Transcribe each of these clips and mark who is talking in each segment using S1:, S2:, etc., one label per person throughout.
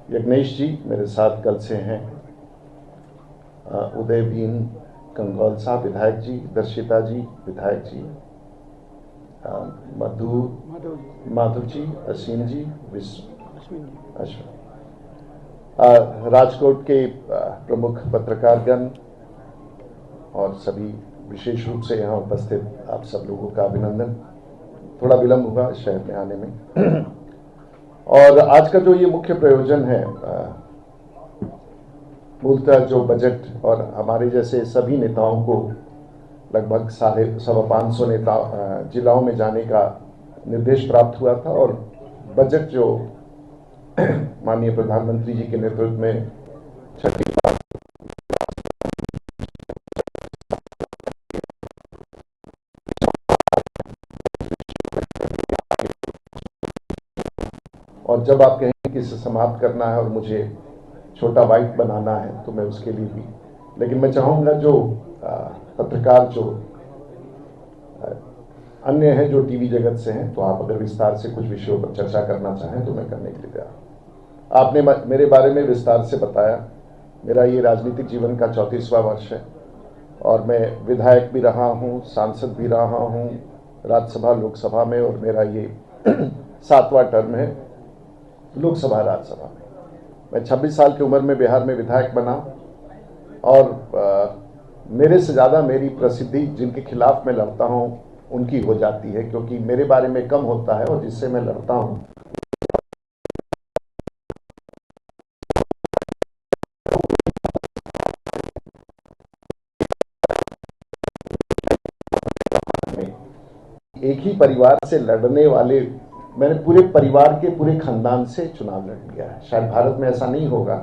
S1: यज्ञेश जी मेरे साथ कल से हैं, उदय भीम कंगौल साहब विधायक जी, दर्शिता जी विधायक जी, माधव जी, असीम जी, अश्विन, राजकोट के प्रमुख पत्रकारगण और सभी विशेष रूप से यहाँ उपस्थित आप सब लोगों का अभिनंदन। थोड़ा विलंब हुआ शहर में आने में और आज का जो ये मुख्य प्रयोजन है, मूलतः जो बजट और हमारे जैसे सभी नेताओं को लगभग 550 नेता जिलाओं में जाने का निर्देश प्राप्त हुआ था और बजट जो माननीय प्रधानमंत्री जी के नेतृत्व में छठी बार और जब आप कहें कि इसे समाप्त करना है और मुझे छोटा वाइट बनाना है तो मैं उसके लिए भी, लेकिन मैं चाहूँगा जो पत्रकार जो अन्य हैं जो टीवी जगत से हैं, तो आप अगर विस्तार से कुछ विषयों पर चर्चा करना चाहें तो मैं करने के लिए तैयार। आपने मेरे बारे में विस्तार से बताया। मेरा ये राजनीतिक जीवन का 34वां वर्ष है और मैं विधायक भी रहा हूँ, सांसद भी रहा हूँ राज्यसभा लोकसभा में, और मेरा ये 7वां टर्म है लोकसभा राज्यसभा में। मैं 26 साल की उम्र में बिहार में विधायक बना और मेरे से ज़्यादा मेरी प्रसिद्धि जिनके खिलाफ मैं लड़ता हूँ उनकी हो जाती है, क्योंकि मेरे बारे में कम होता है और जिससे मैं लड़ता हूँ एक ही परिवार से लड़ने वाले, मैंने पूरे परिवार के पूरे खानदान से चुनाव लड़ लिया है। शायद भारत में ऐसा नहीं होगा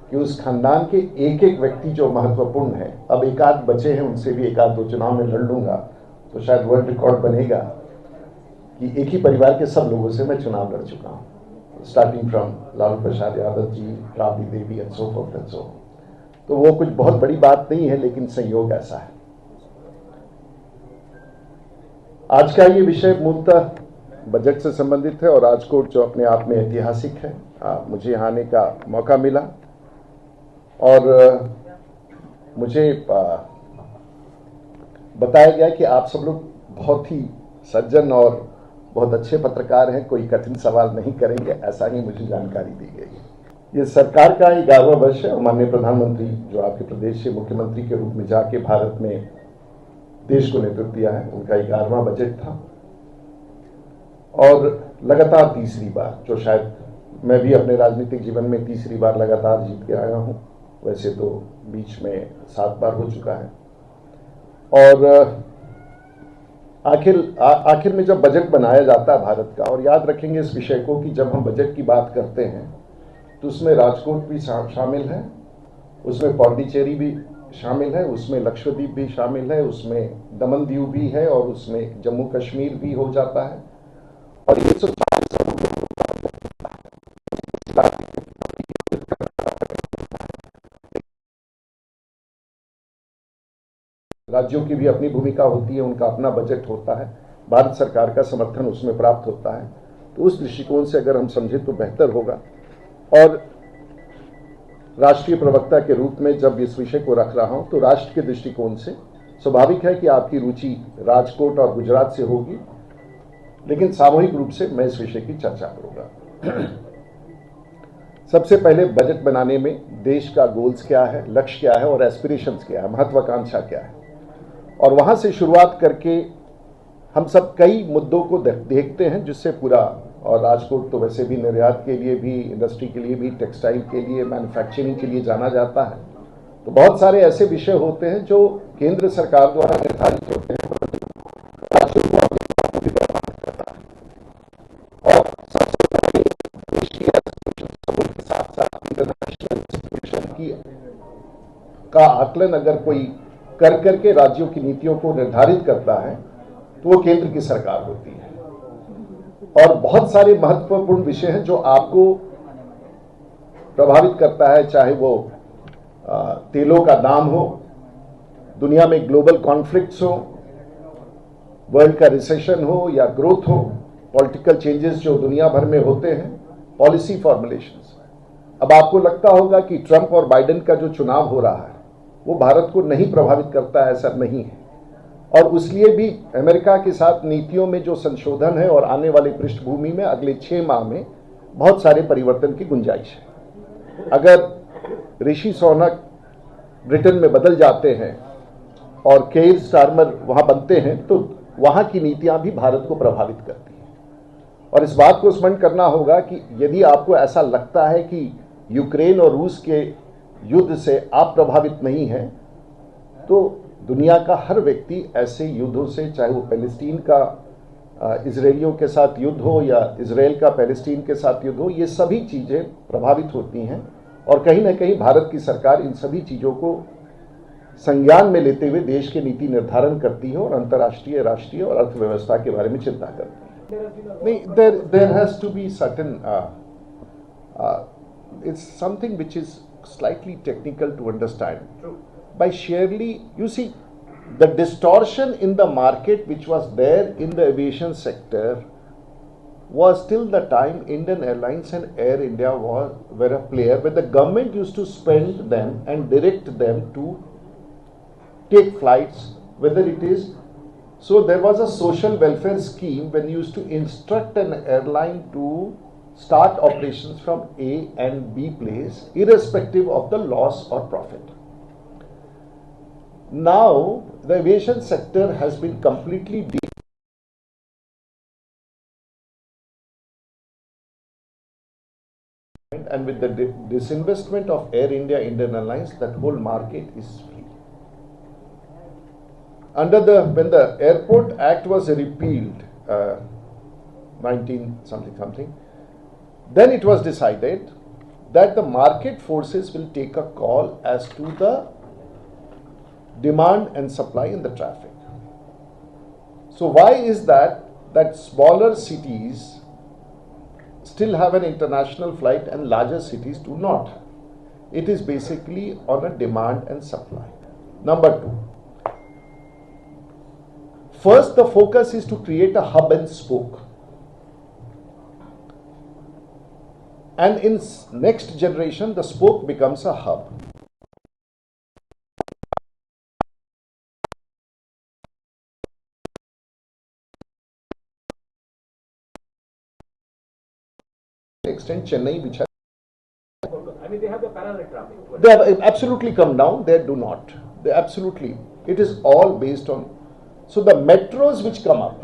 S1: कि उस खानदान के एक एक व्यक्ति जो महत्वपूर्ण है, अब एक आध बचे हैं उनसे भी एक आध दो चुनाव में लड़ लूंगा तो शायद वर्ल्ड रिकॉर्ड बनेगा कि एक ही परिवार के सब लोगों से मैं चुनाव लड़ चुका हूँ, starting from Lalu Prasad Yadav ji, Rabri Devi and so forth and so. तो वो कुछ बहुत बड़ी बात नहीं है, लेकिन संयोग ऐसा है। आज का ये विषय मूलतः बजट से संबंधित है और राजकोट जो अपने आप में ऐतिहासिक है, मुझे यहाँ आने का मौका मिला और मुझे बताया गया कि आप सब लोग बहुत ही सज्जन और बहुत अच्छे पत्रकार हैं, कोई कठिन सवाल नहीं करेंगे, ऐसा ही मुझे जानकारी दी गई है। ये सरकार का 11वां वर्ष है और माननीय प्रधानमंत्री जो आपके प्रदेश से मुख्यमंत्री के रूप में जाके भारत में देश को नेतृत्व दिया है, उनका 11वां बजट था और लगातार तीसरी बार, जो शायद मैं भी अपने राजनीतिक जीवन में तीसरी बार लगातार जीत के आया हूं, वैसे तो बीच में 7 बार हो चुका है। और आखिर में जब बजट बनाया जाता है भारत का, और याद रखेंगे इस विषय को कि जब हम बजट की बात करते हैं तो उसमें राजकोट भी शामिल है, उसमें पौंडीचेरी भी शामिल है, उसमें लक्षद्वीप भी शामिल है, उसमें दमन दीव भी है और उसमें जम्मू कश्मीर भी हो जाता है। और ये राज्यों की भी अपनी भूमिका होती है, उनका अपना बजट होता है, भारत सरकार का समर्थन उसमें प्राप्त होता है। तो उस दृष्टिकोण से अगर हम समझें तो बेहतर होगा। और राष्ट्रीय प्रवक्ता के रूप में जब इस विषय को रख रहा हूं तो राष्ट्र के दृष्टिकोण से स्वाभाविक है कि आपकी रुचि राजकोट और गुजरात से होगी, लेकिन सामूहिक रूप से मैं इस विषय की चर्चा करूंगा। सबसे पहले बजट बनाने में देश का गोल्स क्या है, लक्ष्य क्या है और एस्पिरेशंस क्या है, महत्वाकांक्षा क्या है, और वहां से शुरुआत करके हम सब कई मुद्दों को देखते हैं जिससे पूरा, और राजकोट तो वैसे भी निर्यात के लिए भी, इंडस्ट्री के लिए भी, टेक्सटाइल के लिए, मैन्युफैक्चरिंग के लिए जाना जाता है। तो बहुत सारे ऐसे विषय होते हैं जो केंद्र सरकार द्वारा निर्धारित होते हैं, राज्यों को भी प्रभावित करता है। और सबसे पहले देश की के साथ साथ इंटरनेशनल सिचुएशन की का आकलन अगर कोई कर करके राज्यों की नीतियों को निर्धारित करता है तो वो केंद्र की सरकार होती है। और बहुत सारे महत्वपूर्ण विषय हैं जो आपको प्रभावित करता है, चाहे वो तेलों का दाम हो, दुनिया में ग्लोबल कॉन्फ्लिक्ट्स हो, वर्ल्ड का रिसेशन हो या ग्रोथ हो, पॉलिटिकल चेंजेस जो दुनिया भर में होते हैं, पॉलिसी फॉर्मुलेशंस। अब आपको लगता होगा कि ट्रंप और बाइडेन का जो चुनाव हो रहा है वो भारत को नहीं प्रभावित करता है, ऐसा नहीं है। और इसलिए भी अमेरिका के साथ नीतियों में जो संशोधन है और आने वाली पृष्ठभूमि में अगले 6 माह में बहुत सारे परिवर्तन की गुंजाइश है। अगर ऋषि सुनक ब्रिटेन में बदल जाते हैं और केयर स्टारमर वहां बनते हैं तो वहां की नीतियां भी भारत को प्रभावित करती हैं। और इस बात को स्मरण करना होगा कि यदि आपको ऐसा लगता है कि यूक्रेन और रूस के युद्ध से आप प्रभावित नहीं हैं, तो दुनिया का हर व्यक्ति ऐसे युद्धों से, चाहे वो पैलेस्टीन का इजरायलियों के साथ युद्ध हो या इजराइल का पैलेस्टीन के साथ युद्ध हो, ये सभी चीज़ें प्रभावित होती हैं। और कहीं ना कहीं भारत की सरकार इन सभी चीज़ों को संज्ञान में लेते हुए देश के नीति निर्धारण करती है और अंतर्राष्ट्रीय, राष्ट्रीय और अर्थव्यवस्था के बारे में चिंता करती है। नहीं, there has to be certain, it's something which is slightly technical to understand. True. By sheerly, you see, the distortion in the market which was there in the aviation sector was till the time Indian Airlines and Air India were a player where the government used to spend them and direct them to take flights, whether it is, so there was a social welfare scheme when you used to instruct an airline to start operations from A and B place irrespective of the loss or profit. Now the aviation sector has been completely and with the disinvestment of Air India, Indian Airlines, that whole market is free. When the Airport Act was repealed, 19 something, then it was decided that the market forces will take a call as to the demand and supply in the traffic. So why is that smaller cities still have an international flight and larger cities do not? It is basically on a demand and supply. Number 2, first the focus is to create a hub and spoke. And in next generation, the spoke becomes a hub. Extent Chennai, which has,
S2: I mean, they have the parallel traffic.
S1: They have absolutely come down. They do not. They absolutely. It is all based on. So the metros which come up.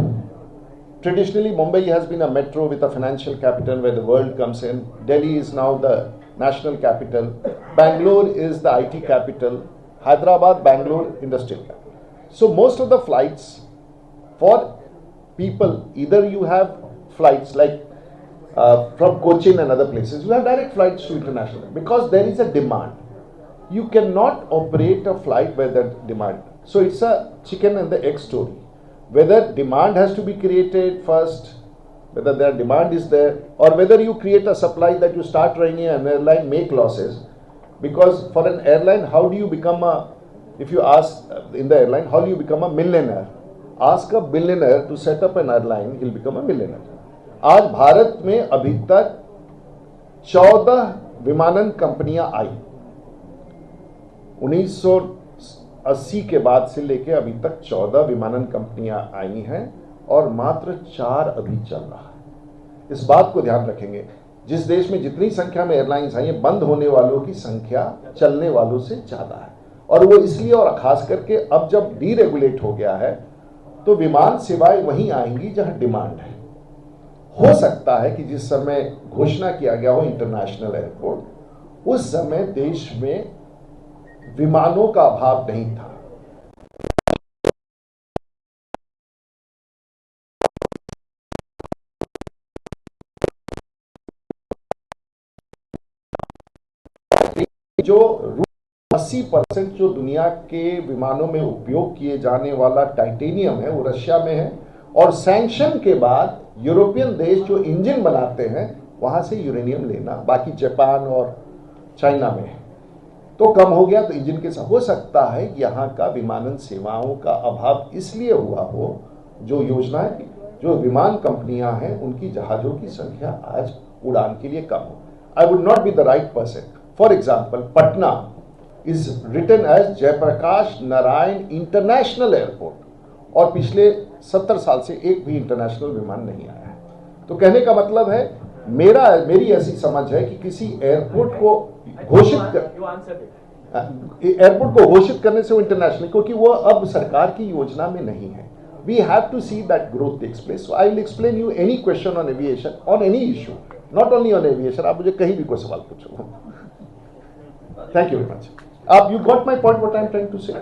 S1: Traditionally, Mumbai has been a metro with a financial capital where the world comes in. Delhi is now the national capital. Bangalore is the IT capital. Hyderabad, Bangalore, industrial capital. So most of the flights for people, either you have flights like from Cochin and other places, you have direct flights to international because there is a demand. You cannot operate a flight where that demand. So it's a chicken and the egg story. Whether demand has to be created first, whether their demand is there, or whether you create a supply that you start running an airline, make losses. Because for an airline, how do you become if you ask in the airline, how do you become a millionaire? Ask a billionaire to set up an airline, he'll become a millionaire. आज भारत में अभी तक 14 विमानन कंपनियां आई। 1980 के बाद से लेके अभी तक 14 विमानन कंपनियां आई हैं और मात्र 4 अभी चल रहा है। इस बात को ध्यान रखेंगे, जिस देश में जितनी संख्या में एयरलाइंस आई हैं, बंद होने वालों की संख्या चलने वालों से ज्यादा है। और वो इसलिए, और खास करके अब जब डीरेगुलेट हो गया है तो विमान सेवाएं वहीं आएंगी जहां डिमांड है। हो सकता है कि जिस समय घोषणा किया गया हो इंटरनेशनल एयरपोर्ट, उस समय देश में विमानों का अभाव नहीं था। जो 80% जो दुनिया के विमानों में उपयोग किए जाने वाला टाइटेनियम है वो रशिया में है, और सैंक्शन के बाद यूरोपियन देश जो इंजन बनाते हैं वहां से यूरेनियम लेना, बाकी जापान और चाइना में है, तो कम हो गया। तो इंजन के साथ हो सकता है यहाँ का विमानन सेवाओं का अभाव इसलिए हुआ हो, जो योजनाएं, जो विमान कंपनियां हैं उनकी जहाजों की संख्या आज उड़ान के लिए कम हो। I would not be the right person. For example, Patna is written as Jayaprakash Narayan international airport और पिछले 70 साल से एक भी इंटरनेशनल विमान नहीं आया है। तो कहने का मतलब है मेरी ऐसी समझ है कि किसी एयरपोर्ट को घोषित करने से वो इंटरनेशनल, क्योंकि वो अब सरकार की योजना में नहीं है। We have to see that growth takes place. So I will explain you any question on aviation, on any issue, not only on aviation. आप मुझे कहीं भी कोई सवाल पूछो। Thank you very much. You got my point. What I am trying to say.